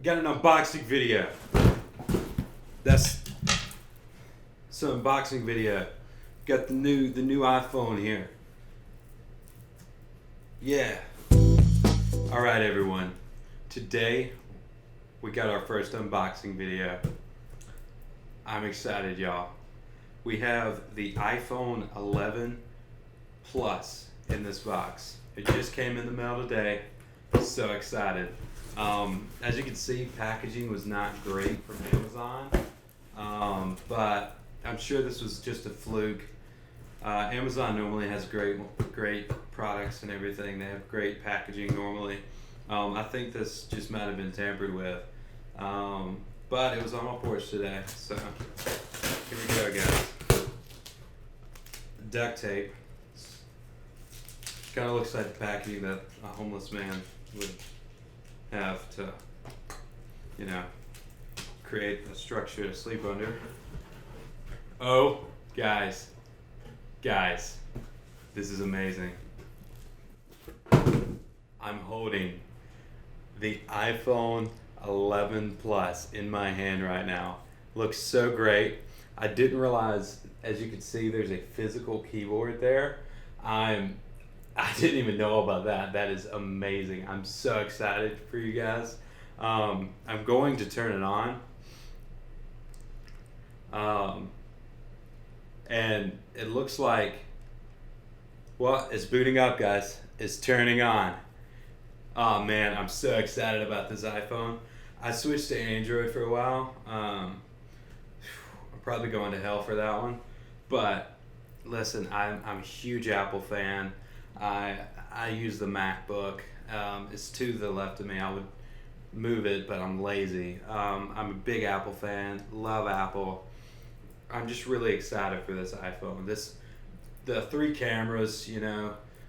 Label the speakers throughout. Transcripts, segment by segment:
Speaker 1: We got an unboxing video. That's some unboxing video. Got the new iPhone here. Yeah. Alright everyone. Today we got our first unboxing video. I'm excited, y'all. We have the iPhone 11 Plus in this box. It just came in the mail today. So excited. As you can see, packaging was not great from Amazon, but I'm sure this was just a fluke. Amazon normally has great products and everything. They have great packaging normally. I think this just might have been tampered with, but it was on my porch today. So here we go, guys. Duct tape. Kind of looks like the packaging that a homeless man would have to, create a structure to sleep under. Oh, guys, this is amazing. I'm holding the iPhone 11 Plus in my hand right now. Looks so great. I didn't realize, as you can see, there's a physical keyboard there. I didn't even know about that. That is amazing. I'm so excited for you guys. I'm going to turn it on. And it looks like, well, it's booting up, guys. It's turning on. Oh man, I'm so excited about this iPhone. I switched to Android for a while. I'm probably going to hell for that one. But listen, I'm a huge Apple fan. I use the MacBook. It's to the left of me. I would move it, but I'm lazy. I'm a big Apple fan. Love Apple. I'm just really excited for this iPhone. The 3 cameras,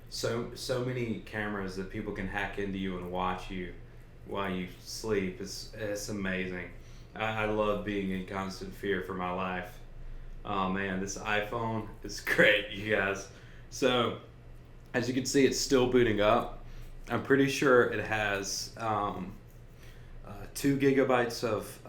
Speaker 1: so many cameras that people can hack into you and watch you while you sleep. It's amazing. I love being in constant fear for my life. Oh man, this iPhone is great, you guys. So, as you can see, it's still booting up. I'm pretty sure it has 2 gigabytes of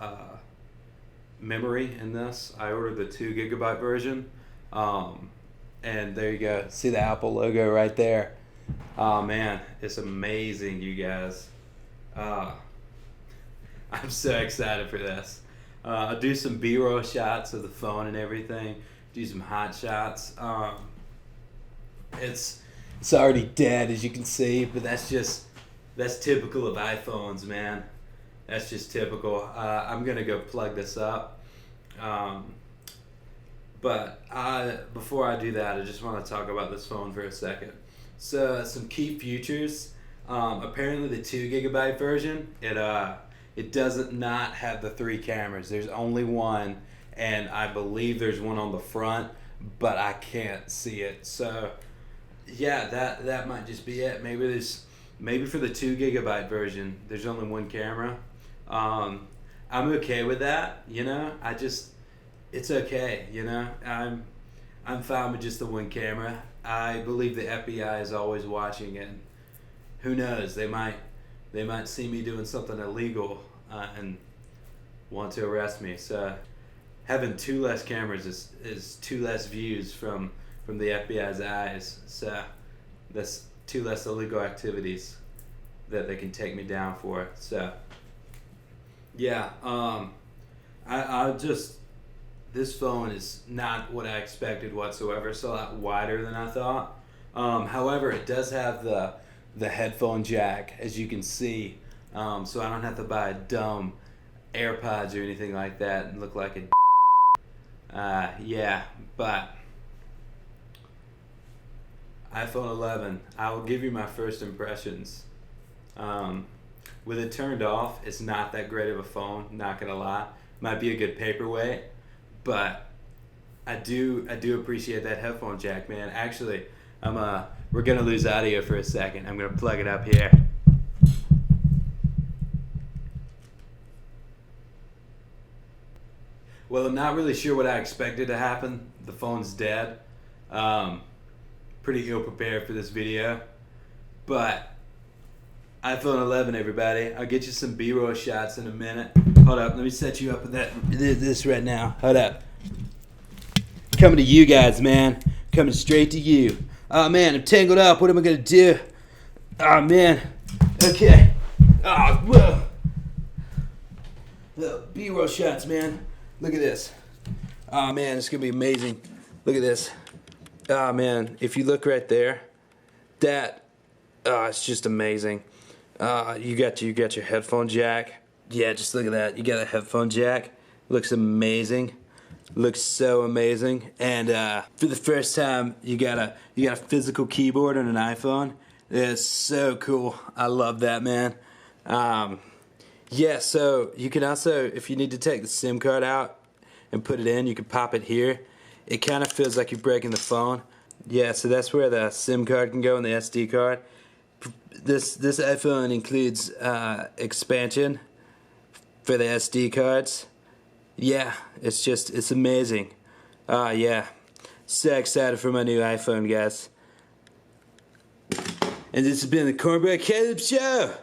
Speaker 1: memory in this. I ordered the 2 gigabyte version. And there you go. See the Apple logo right there. Oh man, it's amazing, you guys. I'm so excited for this. I'll do some B-roll shots of the phone and everything. Do some hot shots. It's already dead, as you can see, but that's typical of iPhones, man. That's just typical. I'm gonna go plug this up. But before I do that, I just want to talk about this phone for a second. So some key features. Apparently the 2 gigabyte version, it doesn't not have the 3 cameras. There's only one, and I believe there's one on the front, but I can't see it. So yeah, that might just be it. Maybe for the 2 gigabyte version, there's only one camera. I'm okay with that. It's okay. I'm fine with just the one camera. I believe the FBI is always watching, and who knows, they might see me doing something illegal and want to arrest me. So having 2 less cameras is 2 less views from the FBI's eyes. So that's 2 less illegal activities that they can take me down for. So yeah, this phone is not what I expected whatsoever. It's a lot wider than I thought. However, it does have the headphone jack, as you can see, so I don't have to buy a dumb AirPods or anything like that and look like a yeah, but iPhone 11, I will give you my first impressions. With it turned off, it's not that great of a phone, not gonna lie. Might be a good paperweight, but I do appreciate that headphone jack, man. Actually, we're gonna lose audio for a second. I'm gonna plug it up here. Well, I'm not really sure what I expected to happen. The phone's dead. Pretty ill prepared for this video, but iPhone 11, everybody. I'll get you some B-roll shots in a minute. Hold up, let me set you up with this right now. Hold up. Coming to you guys, man. Coming straight to you. Oh man, I'm tangled up. What am I gonna do? Oh man. Okay. Oh, whoa. B-roll shots, man. Look at this. Oh man, it's gonna be amazing. Look at this. Oh man, if you look right there, it's just amazing. You got your headphone jack. Yeah, just look at that. You got a headphone jack. Looks amazing. Looks so amazing. And for the first time, you got a physical keyboard on an iPhone. It's so cool. I love that, man. Yeah, so you can also, if you need to take the SIM card out and put it in, you can pop it here. It kind of feels like you're breaking the phone. Yeah, so that's where the SIM card can go and the SD card. This iPhone includes expansion for the SD cards. Yeah, it's amazing. Yeah, so excited for my new iPhone, guys. And this has been the Cornbread Caleb Show.